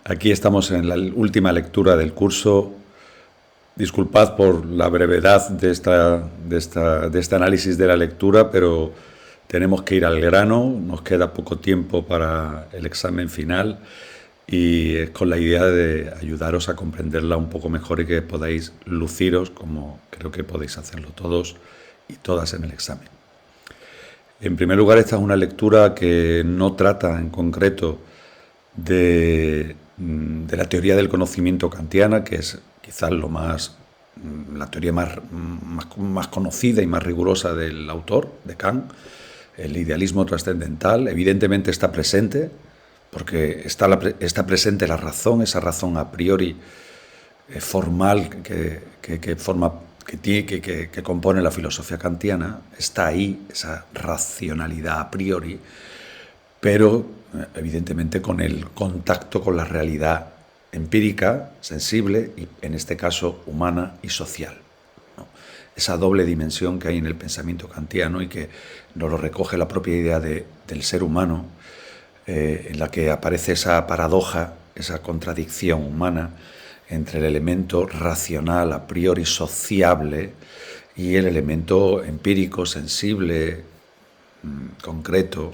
Aquí estamos en la última lectura del curso. Disculpad por la brevedad de este análisis de la lectura, pero tenemos que ir al grano, nos queda poco tiempo para el examen final y es con la idea de ayudaros a comprenderla un poco mejor y que podáis luciros como creo que podéis hacerlo todos y todas en el examen. En primer lugar, esta es una lectura que no trata en concreto de la teoría del conocimiento kantiana, que es quizás la teoría más conocida y más rigurosa del autor, de Kant, el idealismo trascendental. Evidentemente está presente, porque está presente la razón, esa razón a priori formal que compone la filosofía kantiana. Está ahí, esa racionalidad a priori, pero evidentemente con el contacto con la realidad empírica, sensible y en este caso humana y social, ¿no? Esa doble dimensión que hay en el pensamiento kantiano y que nos lo recoge la propia idea del ser humano, en la que aparece esa paradoja, esa contradicción humana entre el elemento racional a priori sociable y el elemento empírico, sensible, concreto,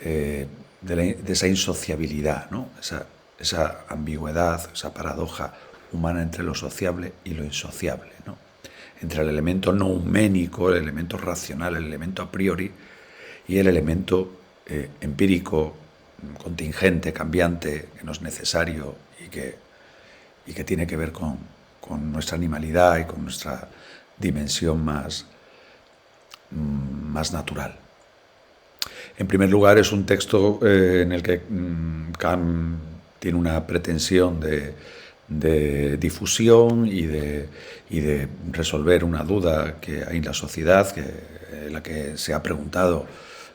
de esa insociabilidad, ¿no? Esa ambigüedad, esa paradoja humana entre lo sociable y lo insociable, ¿no? Entre el elemento nouménico, el elemento racional, el elemento a priori y el elemento empírico, contingente, cambiante, que no es necesario y que tiene que ver con nuestra animalidad y con nuestra dimensión más natural. En primer lugar, es un texto en el que Kant tiene una pretensión de difusión y de resolver una duda que hay en la sociedad, en la que se ha preguntado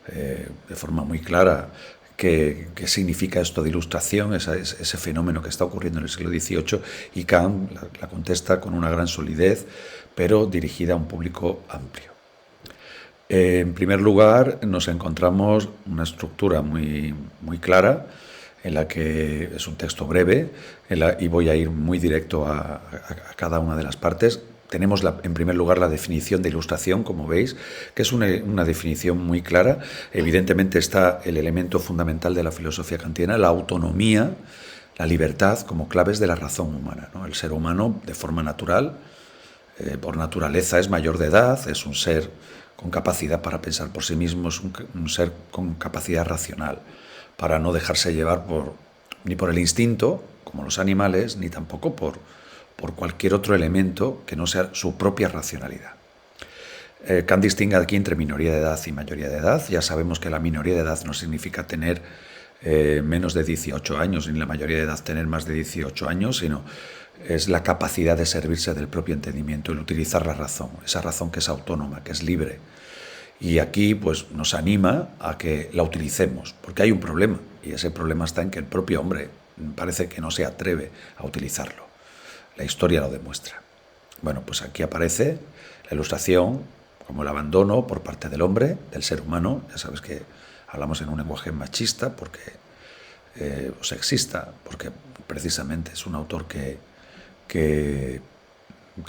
de forma muy clara qué significa esto de ilustración, ese fenómeno que está ocurriendo en el siglo XVIII, y Kant la contesta con una gran solidez, pero dirigida a un público amplio. En primer lugar, nos encontramos una estructura muy clara, en la que es un texto breve, y voy a ir muy directo a cada una de las partes. Tenemos, en primer lugar, la definición de ilustración, como veis, que es una definición muy clara. Evidentemente está el elemento fundamental de la filosofía kantiana, la autonomía, la libertad como claves de la razón humana, ¿no? El ser humano, de forma natural, por naturaleza, es mayor de edad, es un ser con capacidad para pensar por sí mismo, es un ser con capacidad racional, para no dejarse llevar ni por el instinto, como los animales, ni tampoco por cualquier otro elemento que no sea su propia racionalidad. Kant distingue aquí entre minoría de edad y mayoría de edad. Ya sabemos que la minoría de edad no significa tener menos de 18 años, ni la mayoría de edad tener más de 18 años, sino es la capacidad de servirse del propio entendimiento, el utilizar la razón, esa razón que es autónoma, que es libre. Y aquí pues nos anima a que la utilicemos, porque hay un problema, y ese problema está en que el propio hombre parece que no se atreve a utilizarlo. La historia lo demuestra. Bueno, pues aquí aparece la ilustración como el abandono por parte del hombre, del ser humano. Ya sabes que hablamos en un lenguaje machista o sexista, porque precisamente es un autor que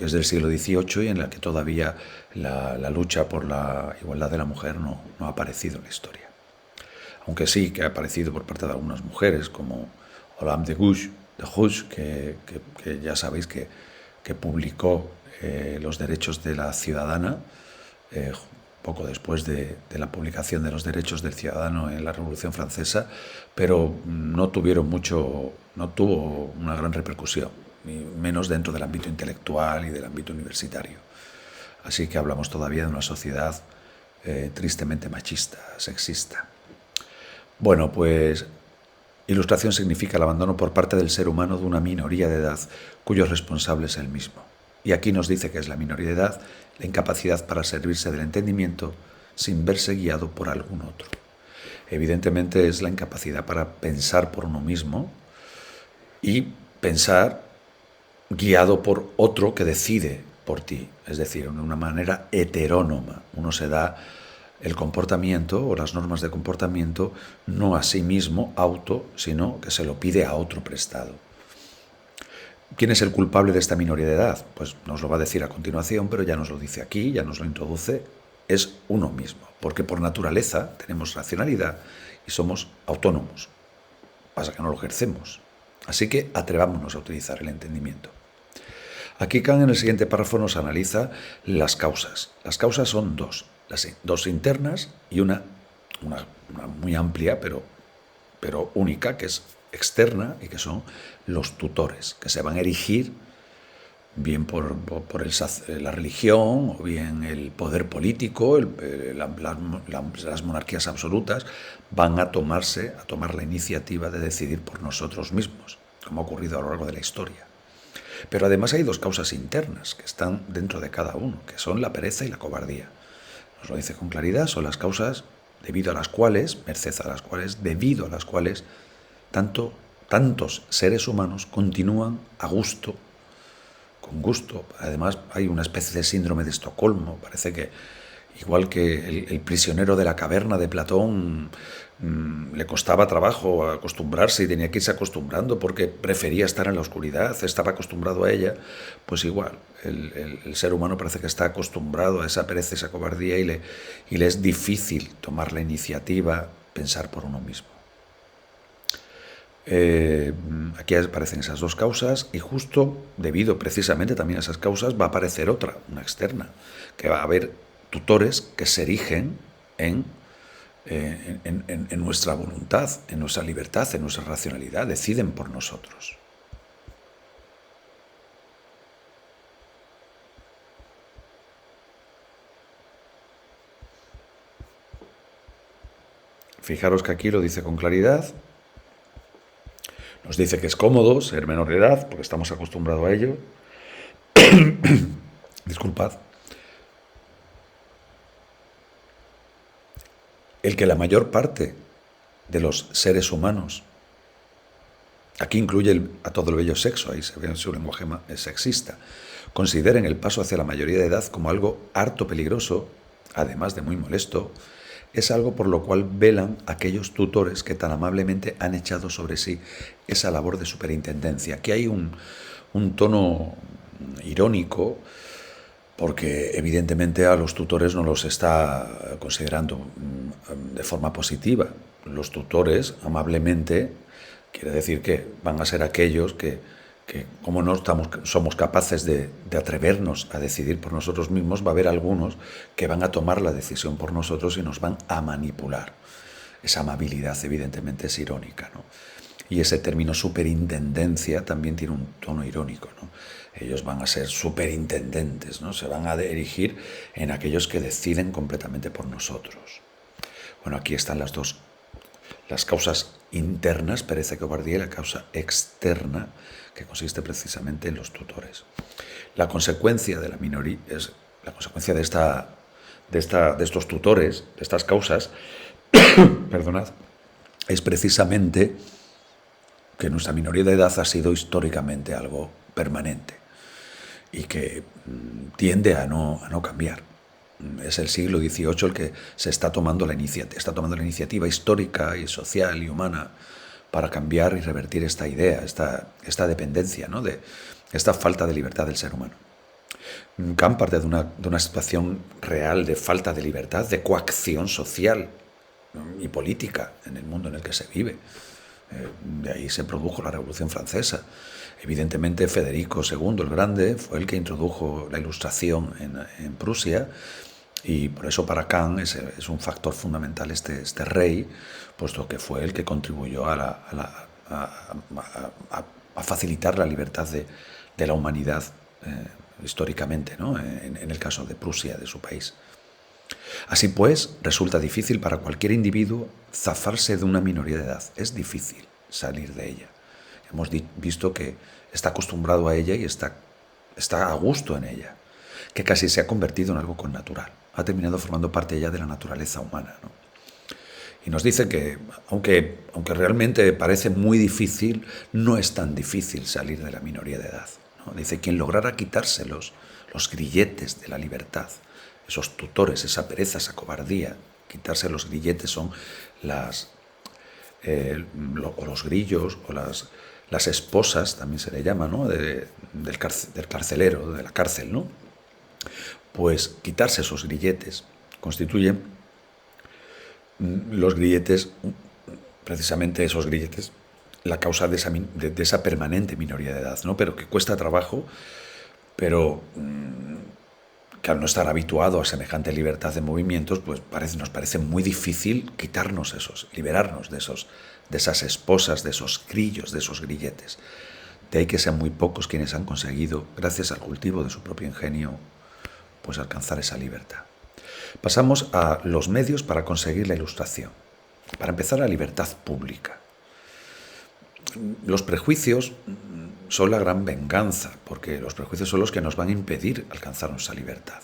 es del siglo XVIII y en la que todavía la lucha por la igualdad de la mujer no ha aparecido en la historia. Aunque sí que ha aparecido por parte de algunas mujeres, como Olympe de Gouges, que ya sabéis que publicó los derechos de la ciudadana poco después de la publicación de los derechos del ciudadano en la Revolución Francesa, pero no tuvo una gran repercusión, ni menos dentro del ámbito intelectual y del ámbito universitario. Así que hablamos todavía de una sociedad tristemente machista, sexista. Bueno, pues ilustración significa el abandono por parte del ser humano de una minoría de edad cuyo responsable es él mismo. Y aquí nos dice que es la minoría de edad, la incapacidad para servirse del entendimiento sin verse guiado por algún otro. Evidentemente es la incapacidad para pensar por uno mismo y pensar guiado por otro que decide por ti, es decir, de una manera heterónoma. Uno se da el comportamiento o las normas de comportamiento no a sí mismo, sino que se lo pide a otro prestado. ¿Quién es el culpable de esta minoría de edad? Pues nos lo va a decir a continuación, pero ya nos lo dice aquí, ya nos lo introduce. Es uno mismo, porque por naturaleza tenemos racionalidad y somos autónomos. Pasa que no lo ejercemos. Así que atrevámonos a utilizar el entendimiento. Aquí Kant en el siguiente párrafo nos analiza las causas. Las causas son dos internas y una muy amplia, pero única, que es externa y que son los tutores, que se van a erigir bien por la religión o bien el poder político, las monarquías absolutas, van a tomar la iniciativa de decidir por nosotros mismos, como ha ocurrido a lo largo de la historia. Pero además hay dos causas internas que están dentro de cada uno, que son la pereza y la cobardía. Nos lo dice con claridad, son las causas debido a las cuales tantos seres humanos continúan con gusto. Además, hay una especie de síndrome de Estocolmo. Parece que, igual que el prisionero de la caverna de Platón, le costaba trabajo acostumbrarse y tenía que irse acostumbrando porque prefería estar en la oscuridad, estaba acostumbrado a ella, pues igual, el ser humano parece que está acostumbrado a esa pereza, esa cobardía y le es difícil tomar la iniciativa, pensar por uno mismo. Aquí aparecen esas dos causas y justo debido precisamente también a esas causas va a aparecer otra, una externa, que va a haber tutores que se erigen en nuestra voluntad, en nuestra libertad, en nuestra racionalidad, deciden por nosotros. Fijaros que aquí lo dice con claridad. Nos dice que es cómodo ser menor de edad, porque estamos acostumbrados a ello. Disculpad. El que la mayor parte de los seres humanos, aquí incluye a todo el bello sexo, ahí se ve en su lenguaje sexista, consideren el paso hacia la mayoría de edad como algo harto peligroso, además de muy molesto, es algo por lo cual velan aquellos tutores que tan amablemente han echado sobre sí esa labor de superintendencia. Aquí hay un tono irónico, porque evidentemente a los tutores no los está considerando de forma positiva. Los tutores, amablemente, quiere decir que van a ser aquellos que como no somos capaces de atrevernos a decidir por nosotros mismos, va a haber algunos que van a tomar la decisión por nosotros y nos van a manipular. Esa amabilidad evidentemente es irónica, ¿no? Y ese término superintendencia también tiene un tono irónico, ¿no? Ellos van a ser superintendentes, ¿no? Se van a erigir en aquellos que deciden completamente por nosotros. Bueno, aquí están las causas internas, pereza y cobardía, y la causa externa, que consiste precisamente en los tutores. La consecuencia de la minoría, la consecuencia de estos tutores, de estas causas, perdonad, es precisamente que nuestra minoría de edad ha sido históricamente algo permanente y que tiende a no cambiar. Es el siglo XVIII el que se está tomando la iniciativa histórica y social y humana para cambiar y revertir esta idea, esta dependencia, ¿no? De esta falta de libertad del ser humano. Kant parte de una situación real de falta de libertad, de coacción social, ¿no? Y política en el mundo en el que se vive. De ahí se produjo la Revolución Francesa. Evidentemente Federico II el Grande fue el que introdujo la Ilustración en Prusia, y por eso para Kant es un factor fundamental este rey, puesto que fue el que contribuyó a facilitar la libertad de la humanidad históricamente, ¿no? En el caso de Prusia, de su país. Así pues, resulta difícil para cualquier individuo zafarse de una minoría de edad. Es difícil salir de ella. Hemos visto que está acostumbrado a ella y está a gusto en ella, que casi se ha convertido en algo connatural. Ha terminado formando parte ya de la naturaleza humana, ¿no? Y nos dice que, aunque realmente parece muy difícil, no es tan difícil salir de la minoría de edad, ¿no? Dice, quien lograra quitarse los grilletes de la libertad, esos tutores, esa pereza, esa cobardía, quitarse los grilletes son o los grillos o las esposas, también se le llama, ¿no? del carcelero, de la cárcel, ¿no? Pues quitarse esos grilletes constituye los grilletes, precisamente esos grilletes, la causa de esa permanente minoría de edad, ¿no? Pero que cuesta trabajo, pero que al no estar habituado a semejante libertad de movimientos, pues nos parece muy difícil quitarnos liberarnos de esas esposas, de esos grillos, de esos grilletes. De ahí que sean muy pocos quienes han conseguido, gracias al cultivo de su propio ingenio, pues alcanzar esa libertad. Pasamos a los medios para conseguir la ilustración. Para empezar, la libertad pública. Los prejuicios son la gran venganza, porque los prejuicios son los que nos van a impedir alcanzar nuestra libertad.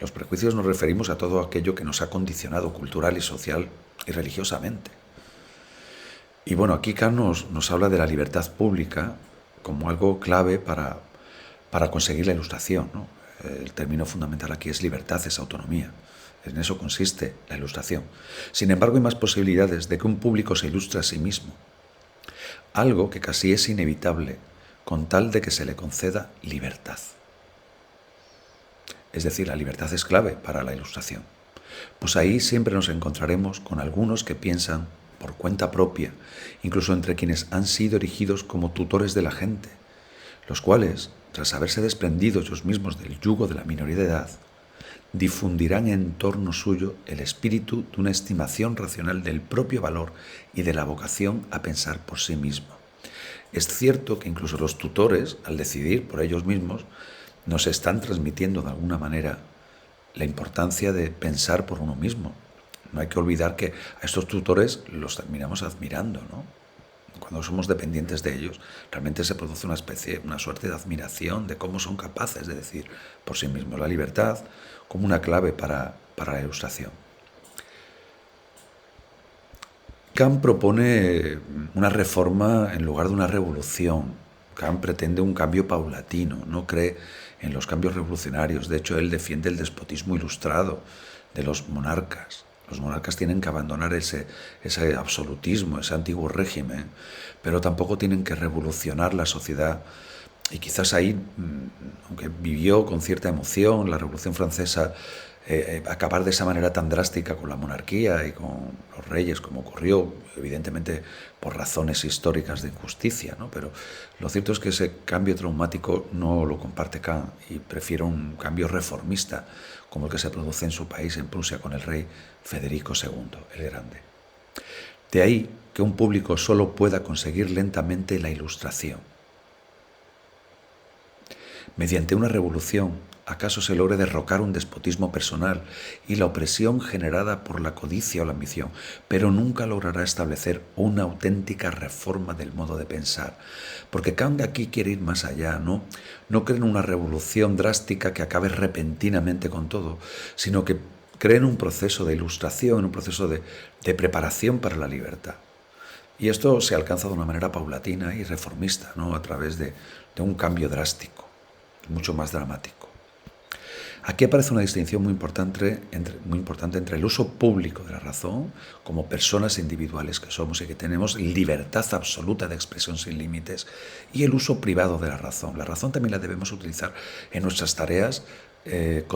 Los prejuicios nos referimos a todo aquello que nos ha condicionado cultural y social y religiosamente. Y bueno, aquí Kant nos habla de la libertad pública como algo clave para conseguir la ilustración, ¿no? El término fundamental aquí es libertad, es autonomía. En eso consiste la ilustración. Sin embargo, hay más posibilidades de que un público se ilustre a sí mismo. Algo que casi es inevitable con tal de que se le conceda libertad. Es decir, la libertad es clave para la ilustración. Pues ahí siempre nos encontraremos con algunos que piensan por cuenta propia, incluso entre quienes han sido erigidos como tutores de la gente, los cuales, tras haberse desprendido ellos mismos del yugo de la minoría de edad, difundirán en torno suyo el espíritu de una estimación racional del propio valor y de la vocación a pensar por sí mismo. Es cierto que incluso los tutores, al decidir por ellos mismos, nos están transmitiendo de alguna manera la importancia de pensar por uno mismo. No hay que olvidar que a estos tutores los terminamos admirando, ¿no? Cuando somos dependientes de ellos, realmente se produce una suerte de admiración de cómo son capaces de decir por sí mismos. La libertad como una clave para la ilustración. Kant propone una reforma en lugar de una revolución. Kant pretende un cambio paulatino, no cree en los cambios revolucionarios. De hecho, él defiende el despotismo ilustrado de los monarcas. Los monarcas tienen que abandonar ese absolutismo, ese antiguo régimen, pero tampoco tienen que revolucionar la sociedad. Y quizás ahí, aunque vivió con cierta emoción la Revolución Francesa, acabar de esa manera tan drástica con la monarquía y con los reyes, como ocurrió, evidentemente por razones históricas de injusticia, ¿no? Pero lo cierto es que ese cambio traumático no lo comparte Kant y prefiere un cambio reformista, como el que se produce en su país, en Prusia, con el rey Federico II, el Grande. De ahí que un público solo pueda conseguir lentamente la ilustración. Mediante una revolución, acaso se logre derrocar un despotismo personal y la opresión generada por la codicia o la ambición, pero nunca logrará establecer una auténtica reforma del modo de pensar, porque Kant aquí quiere ir más allá, no cree en una revolución drástica que acabe repentinamente con todo, sino que cree en un proceso de ilustración, un proceso de preparación para la libertad. Y esto se alcanza de una manera paulatina y reformista, ¿no? A través de un cambio drástico, mucho más dramático. Aquí aparece una distinción muy importante entre el uso público de la razón, como personas individuales que somos y que tenemos libertad absoluta de expresión sin límites, y el uso privado de la razón. La razón también la debemos utilizar en nuestras tareas de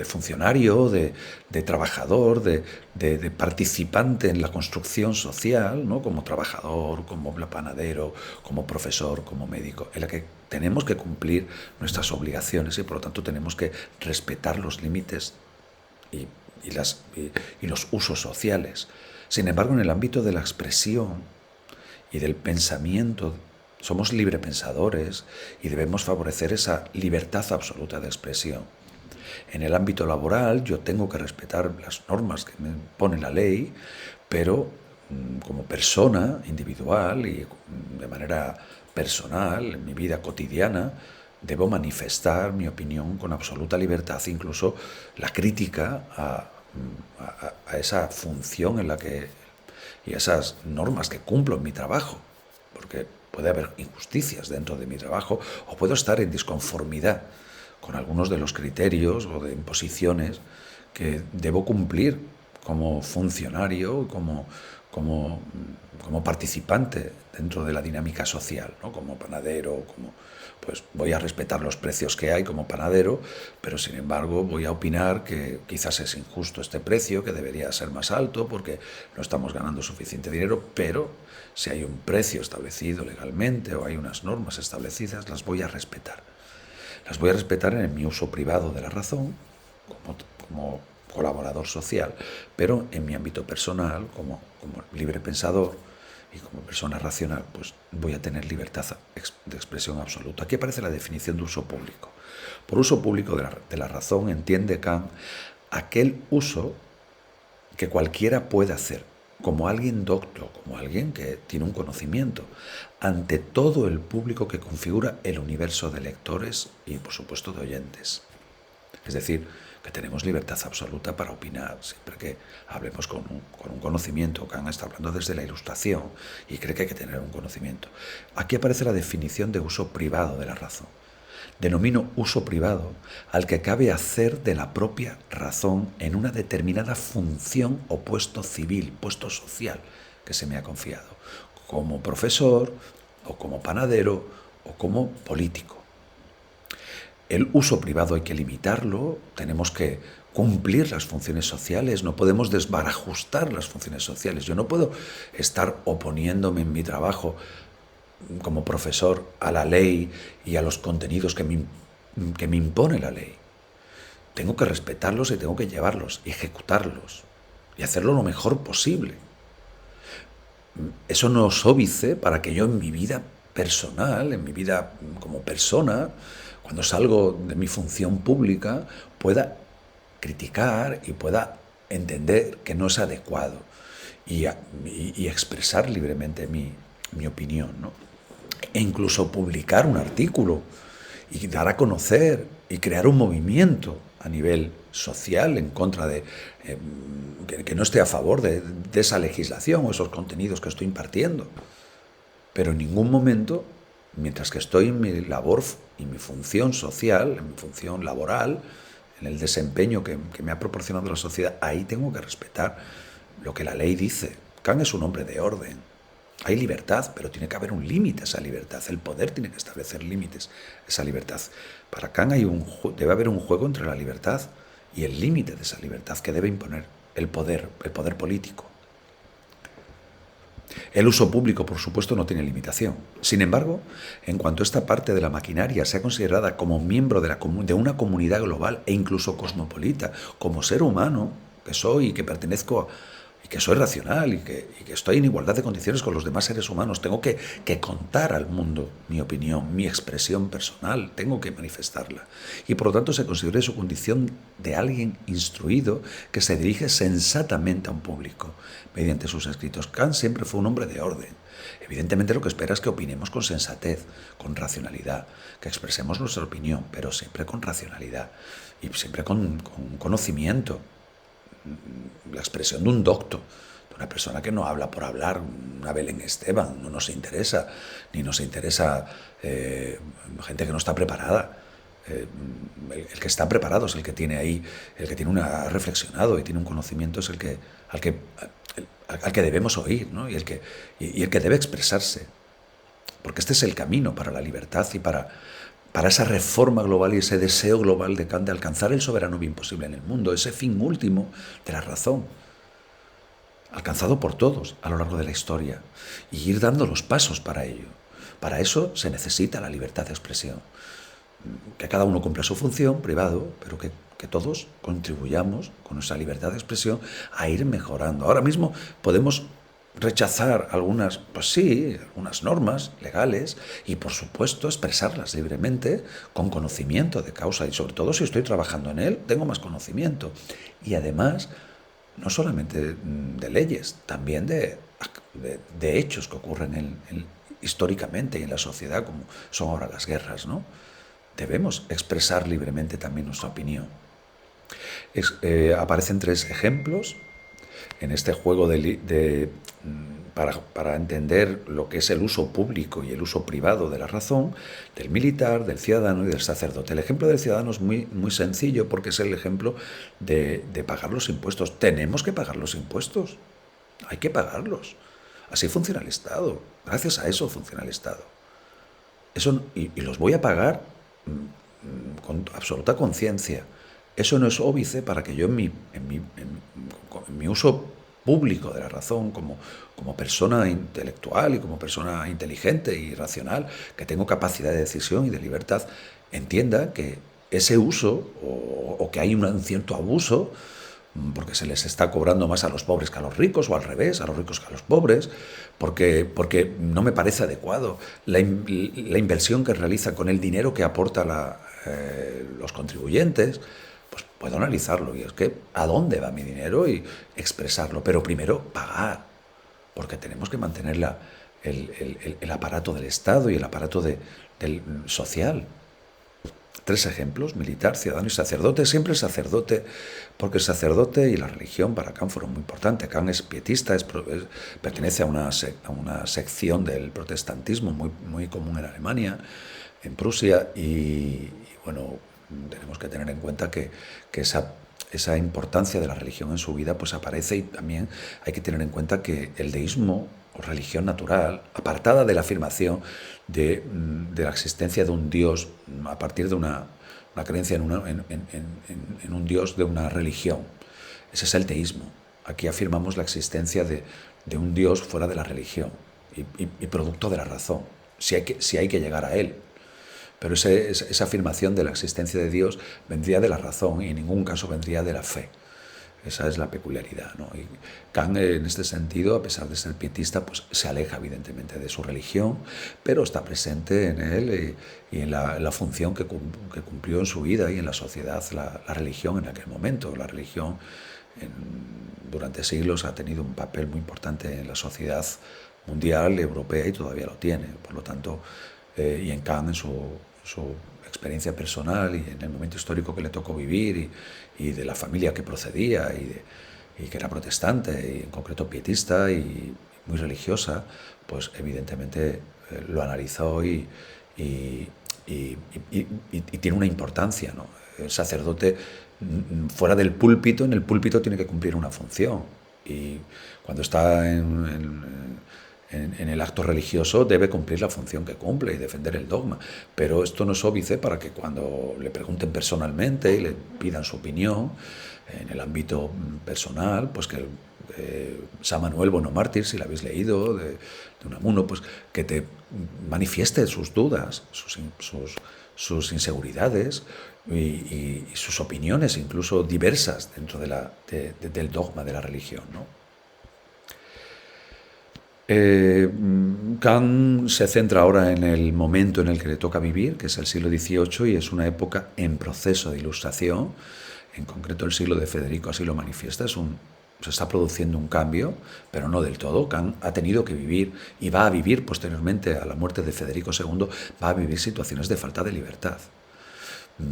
funcionario, de trabajador, de participante en la construcción social, ¿no? Como trabajador, como panadero, como profesor, como médico, en la que tenemos que cumplir nuestras obligaciones y por lo tanto tenemos que respetar los límites y los usos sociales. Sin embargo, en el ámbito de la expresión y del pensamiento, somos librepensadores y debemos favorecer esa libertad absoluta de expresión. En el ámbito laboral yo tengo que respetar las normas que me pone la ley, pero como persona individual y de manera personal, en mi vida cotidiana, debo manifestar mi opinión con absoluta libertad, incluso la crítica a esa función en la que y esas normas que cumplo en mi trabajo, porque puede haber injusticias dentro de mi trabajo o puedo estar en disconformidad con algunos de los criterios o de imposiciones que debo cumplir como funcionario, como participante dentro de la dinámica social, ¿no? Como panadero, pues voy a respetar los precios que hay como panadero, pero sin embargo voy a opinar que quizás es injusto este precio, que debería ser más alto porque no estamos ganando suficiente dinero, pero si hay un precio establecido legalmente o hay unas normas establecidas, las voy a respetar. Las voy a respetar en mi uso privado de la razón, como colaborador social, pero en mi ámbito personal, como libre pensador y como persona racional, pues voy a tener libertad de expresión absoluta. Aquí aparece la definición de uso público. Por uso público de la razón entiende Kant aquel uso que cualquiera puede hacer, como alguien docto, como alguien que tiene un conocimiento, ante todo el público que configura el universo de lectores y, por supuesto, de oyentes. Es decir, que tenemos libertad absoluta para opinar, siempre que hablemos con un conocimiento. Kant está hablando desde la Ilustración y cree que hay que tener un conocimiento. Aquí aparece la definición de uso privado de la razón. Denomino uso privado al que cabe hacer de la propia razón en una determinada función o puesto civil, puesto social que se me ha confiado, como profesor o como panadero o como político. El uso privado hay que limitarlo, tenemos que cumplir las funciones sociales, no podemos desbarajustar las funciones sociales. Yo no puedo estar oponiéndome en mi trabajo como profesor a la ley y a los contenidos que me impone la ley. Tengo que respetarlos y tengo que llevarlos y ejecutarlos y hacerlo lo mejor posible. Eso no es óbice para que yo en mi vida personal, en mi vida como persona, cuando salgo de mi función pública, pueda criticar y pueda entender que no es adecuado y expresar libremente mi opinión, ¿no? E incluso publicar un artículo y dar a conocer y crear un movimiento a nivel social en contra de que no esté a favor de esa legislación o esos contenidos que estoy impartiendo. Pero en ningún momento, mientras que estoy en mi labor y mi función social, en mi función laboral, en el desempeño que me ha proporcionado la sociedad, ahí tengo que respetar lo que la ley dice. Kant es un hombre de orden. Hay libertad, pero tiene que haber un límite a esa libertad. El poder tiene que establecer límites a esa libertad. Para Kant debe haber un juego entre la libertad y el límite de esa libertad que debe imponer el poder político. El uso público, por supuesto, no tiene limitación. Sin embargo, en cuanto esta parte de la maquinaria sea considerada como miembro de una comunidad global e incluso cosmopolita, como ser humano que soy y que pertenezco y que soy racional y que estoy en igualdad de condiciones con los demás seres humanos, tengo que contar al mundo mi opinión, mi expresión personal, tengo que manifestarla. Y por lo tanto se considera su condición de alguien instruido que se dirige sensatamente a un público mediante sus escritos. Kant siempre fue un hombre de orden. Evidentemente lo que espera es que opinemos con sensatez, con racionalidad, que expresemos nuestra opinión, pero siempre con racionalidad y siempre con conocimiento. La expresión de un docto, de una persona que no habla por hablar, una Belén Esteban, no nos interesa, ni nos interesa gente que no está preparada. El que está preparado es el que tiene ahí, el que ha reflexionado y tiene un conocimiento es al que debemos oír, ¿no? y el que debe expresarse. Porque este es el camino para la libertad y para esa reforma global y ese deseo global de Kant de alcanzar el soberano bien posible en el mundo, ese fin último de la razón, alcanzado por todos a lo largo de la historia, y ir dando los pasos para ello. Para eso se necesita la libertad de expresión. Que cada uno cumpla su función, privado, pero que todos contribuyamos con nuestra libertad de expresión a ir mejorando. Ahora mismo podemos rechazar algunas normas legales y, por supuesto, expresarlas libremente con conocimiento de causa y, sobre todo, si estoy trabajando en él, tengo más conocimiento. Y, además, no solamente de leyes, también de hechos que ocurren históricamente y en la sociedad, como son ahora las guerras, ¿no? Debemos expresar libremente también nuestra opinión. Aparecen 3 ejemplos en este juego para entender lo que es el uso público y el uso privado de la razón, del militar, del ciudadano y del sacerdote. El ejemplo del ciudadano es muy, muy sencillo porque es el ejemplo de pagar los impuestos. Tenemos que pagar los impuestos, hay que pagarlos. Así funciona el Estado, gracias a eso funciona el Estado. Y los voy a pagar con absoluta conciencia. Eso no es óbice para que yo en mi uso público de la razón, como persona intelectual y como persona inteligente y racional, que tengo capacidad de decisión y de libertad, entienda que ese uso o que hay un cierto abuso, porque se les está cobrando más a los pobres que a los ricos, o al revés, a los ricos que a los pobres, porque no me parece adecuado la inversión que realiza con el dinero que aporta los contribuyentes. Pues puedo analizarlo, y es que ¿a dónde va mi dinero? Y expresarlo, pero primero pagar, porque tenemos que mantener el aparato del Estado y el aparato del social. 3 ejemplos: militar, ciudadano y sacerdote. Siempre el sacerdote, porque el sacerdote y la religión para Kant fueron muy importantes. Kant es pietista, pertenece a una sección del protestantismo muy, muy común en Alemania, en Prusia, y bueno, tenemos que tener en cuenta que esa importancia de la religión en su vida pues aparece, y también hay que tener en cuenta que el deísmo o religión natural, apartada de la afirmación de la existencia de un Dios a partir de una creencia en un Dios de una religión. Ese es el teísmo. Aquí afirmamos la existencia de un Dios fuera de la religión y producto de la razón, si hay que llegar a él. Pero esa afirmación de la existencia de Dios vendría de la razón y en ningún caso vendría de la fe. Esa es la peculiaridad, ¿no? Y Kant, en este sentido, a pesar de ser pietista, pues se aleja evidentemente de su religión, pero está presente en él y en la función que cumplió en su vida y en la sociedad la religión en aquel momento. La religión durante siglos ha tenido un papel muy importante en la sociedad mundial, europea, y todavía lo tiene. Por lo tanto, y en Kant, en su experiencia personal y en el momento histórico que le tocó vivir y de la familia que procedía y que era protestante y en concreto pietista y muy religiosa, pues evidentemente lo analizó y tiene una importancia, ¿no? El sacerdote fuera del púlpito, en el púlpito tiene que cumplir una función, y cuando está en el acto religioso debe cumplir la función que cumple y defender el dogma. Pero esto no es óbice para que cuando le pregunten personalmente y le pidan su opinión en el ámbito personal, pues que San Manuel Bonomártir, si lo habéis leído, de Unamuno, pues que te manifieste sus dudas, sus inseguridades y sus opiniones, incluso diversas, dentro del dogma de la religión, ¿no? Kant se centra ahora en el momento en el que le toca vivir, que es el siglo XVIII, y es una época en proceso de ilustración. En concreto, el siglo de Federico así lo manifiesta. Se está produciendo un cambio, pero no del todo. Kant ha tenido que vivir y va a vivir posteriormente a la muerte de Federico II, va a vivir situaciones de falta de libertad.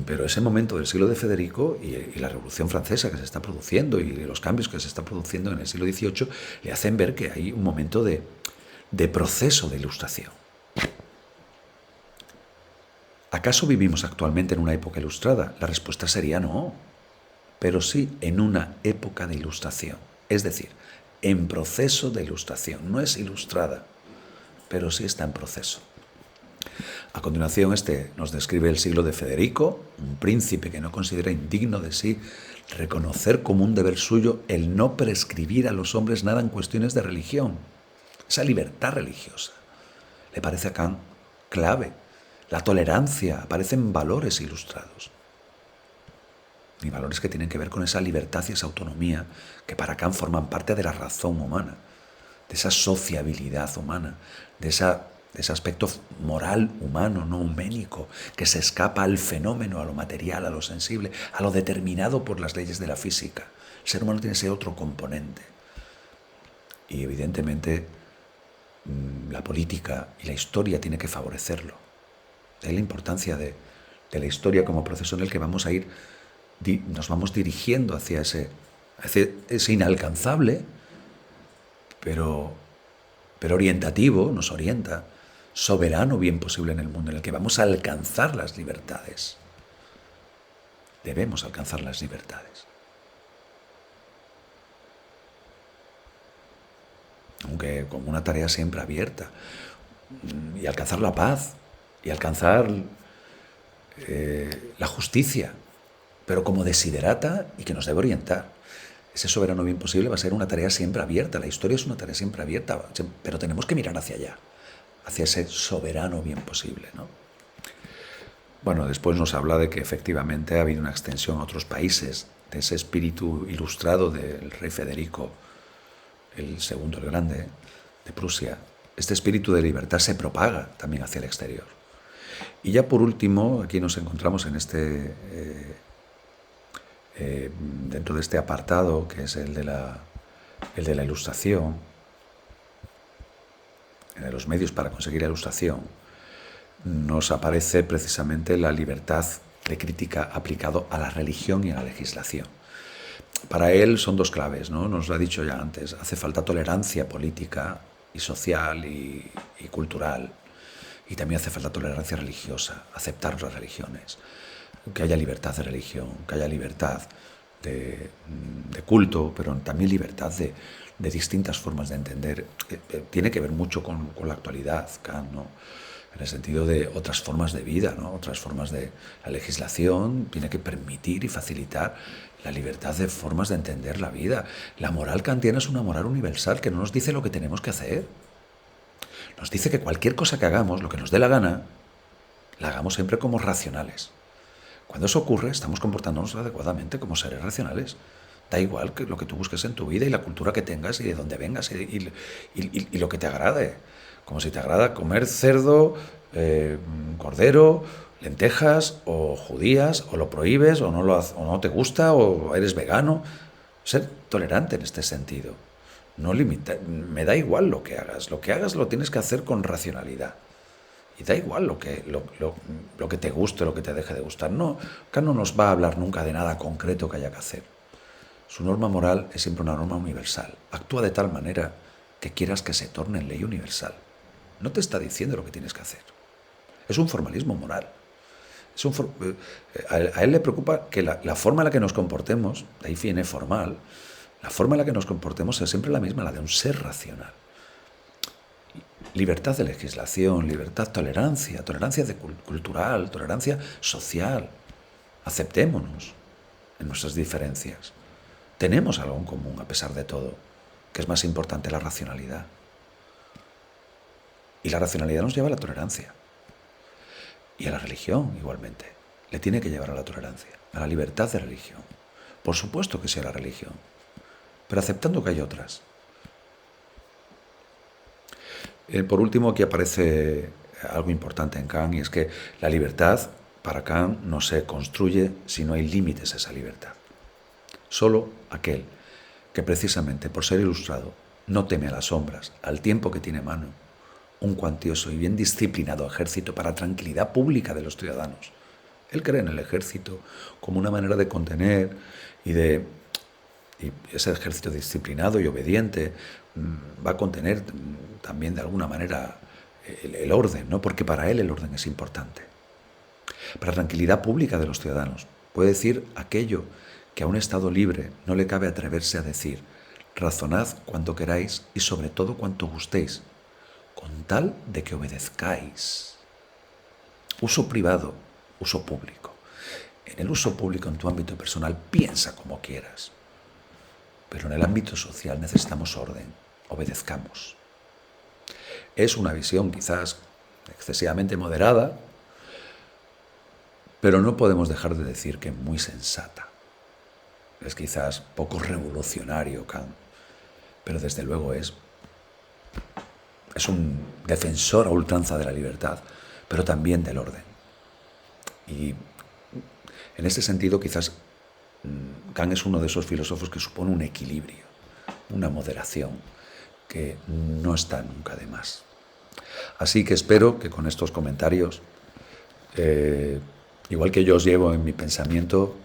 Pero ese momento del siglo de Federico y la Revolución Francesa que se está produciendo y los cambios que se están produciendo en el siglo XVIII le hacen ver que hay un momento de proceso de ilustración. ¿Acaso vivimos actualmente en una época ilustrada? La respuesta sería no, pero sí en una época de ilustración, es decir, en proceso de ilustración. No es ilustrada, pero sí está en proceso. A continuación, nos describe el siglo de Federico, un príncipe que no considera indigno de sí reconocer como un deber suyo el no prescribir a los hombres nada en cuestiones de religión. Esa libertad religiosa le parece a Kant clave. La tolerancia, aparecen valores ilustrados. Y valores que tienen que ver con esa libertad y esa autonomía que para Kant forman parte de la razón humana, de esa sociabilidad humana, de ese aspecto moral humano, no huménico, que se escapa al fenómeno, a lo material, a lo sensible, a lo determinado por las leyes de la física. El ser humano tiene ese otro componente. Y evidentemente la política y la historia tiene que favorecerlo. Es la importancia de la historia como proceso en el que vamos a ir, nos vamos dirigiendo hacia ese inalcanzable, pero pero orientativo, nos orienta, soberano bien posible en el mundo, en el que vamos a alcanzar las libertades. Debemos alcanzar las libertades. Aunque como una tarea siempre abierta. Y alcanzar la paz, y alcanzar la justicia, pero como desiderata y que nos debe orientar. Ese soberano bien posible va a ser una tarea siempre abierta. La historia es una tarea siempre abierta, pero tenemos que mirar hacia allá, hacia ese soberano bien posible, ¿no? Bueno, después nos habla de que efectivamente ha habido una extensión a otros países de ese espíritu ilustrado del rey Federico el segundo el Grande de Prusia. Este espíritu de libertad se propaga también hacia el exterior. Y ya por último, aquí nos encontramos en dentro de este apartado, que es el de la ilustración, el de los medios para conseguir la ilustración, nos aparece precisamente la libertad de crítica aplicado a la religión y a la legislación. Para él son dos claves, ¿no? Nos lo ha dicho ya antes. Hace falta tolerancia política y social y cultural. Y también hace falta tolerancia religiosa, aceptar las religiones. Que haya libertad de religión, que haya libertad de culto, pero también libertad de distintas formas de entender. Tiene que ver mucho con la actualidad, Kant, ¿no? En el sentido de otras formas de vida, ¿no? Otras formas de la legislación tiene que permitir y facilitar la libertad de formas de entender la vida. La moral kantiana es una moral universal que no nos dice lo que tenemos que hacer. Nos dice que cualquier cosa que hagamos, lo que nos dé la gana, la hagamos siempre como racionales. Cuando eso ocurre, estamos comportándonos adecuadamente como seres racionales. Da igual que lo que tú busques en tu vida y la cultura que tengas y de dónde vengas y lo que te agrade. Como si te agrada comer cerdo, cordero, lentejas o judías, o lo prohíbes, o no te gusta, o eres vegano. Ser tolerante en este sentido. No limita, me da igual lo que hagas. Lo que hagas lo tienes que hacer con racionalidad. Y da igual lo que te guste, lo que te deje de gustar. No, acá no nos va a hablar nunca de nada concreto que haya que hacer. Su norma moral es siempre una norma universal. Actúa de tal manera que quieras que se torne en ley universal. No te está diciendo lo que tienes que hacer. Es un formalismo moral. A él le preocupa que la forma en la que nos comportemos, de ahí viene formal, la forma en la que nos comportemos es siempre la misma, la de un ser racional. Libertad de legislación, libertad, tolerancia cultural, tolerancia social. Aceptémonos en nuestras diferencias. Tenemos algo en común a pesar de todo, que es más importante la racionalidad. Y la racionalidad nos lleva a la tolerancia. Y a la religión igualmente. Le tiene que llevar a la tolerancia, a la libertad de religión. Por supuesto que sea la religión, pero aceptando que hay otras. Por último, aquí aparece algo importante en Kant, y es que la libertad, para Kant, no se construye si no hay límites a esa libertad. Solo aquel que precisamente por ser ilustrado no teme a las sombras, al tiempo que tiene mano un cuantioso y bien disciplinado ejército para tranquilidad pública de los ciudadanos. Él cree en el ejército como una manera de contener y ese ejército disciplinado y obediente va a contener también de alguna manera el orden, ¿no? Porque para él el orden es importante. Para la tranquilidad pública de los ciudadanos. Puede decir aquello que a un Estado libre no le cabe atreverse a decir: razonad cuanto queráis y sobre todo cuanto gustéis, con tal de que obedezcáis. Uso privado, uso público. En el uso público, en tu ámbito personal, piensa como quieras. Pero en el ámbito social necesitamos orden, obedezcamos. Es una visión quizás excesivamente moderada, pero no podemos dejar de decir que muy sensata. Es quizás poco revolucionario Kant, pero desde luego es un defensor a ultranza de la libertad, pero también del orden. Y en ese sentido quizás Kant es uno de esos filósofos que supone un equilibrio, una moderación, que no está nunca de más. Así que espero que con estos comentarios, igual que yo os llevo en mi pensamiento,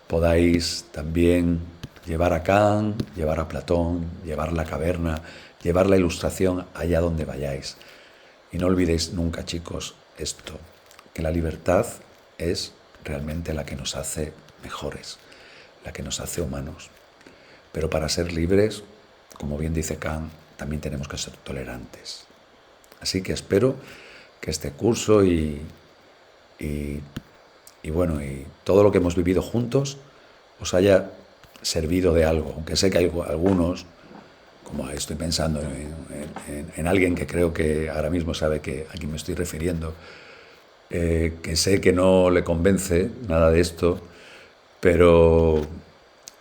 podáis también llevar a Kant, llevar a Platón, llevar la caverna, llevar la ilustración allá donde vayáis. Y no olvidéis nunca, chicos, esto, que la libertad es realmente la que nos hace mejores, la que nos hace humanos. Pero para ser libres, como bien dice Kant, también tenemos que ser tolerantes. Así que espero que este curso y todo lo que hemos vivido juntos os haya servido de algo, aunque sé que hay algunos, como estoy pensando en alguien que creo que ahora mismo sabe a quién me estoy refiriendo, que sé que no le convence nada de esto, pero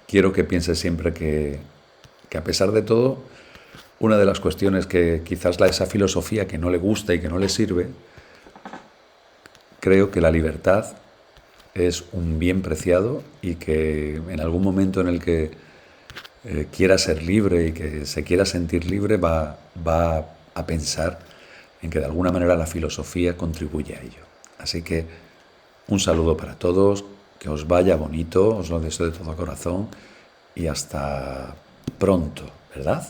quiero que piense siempre que a pesar de todo, una de las cuestiones que quizás esa filosofía que no le gusta y que no le sirve, creo que la libertad es un bien preciado y que en algún momento en el que quiera ser libre y que se quiera sentir libre va a pensar en que de alguna manera la filosofía contribuye a ello. Así que un saludo para todos, que os vaya bonito, os lo deseo de todo corazón y hasta pronto, ¿verdad?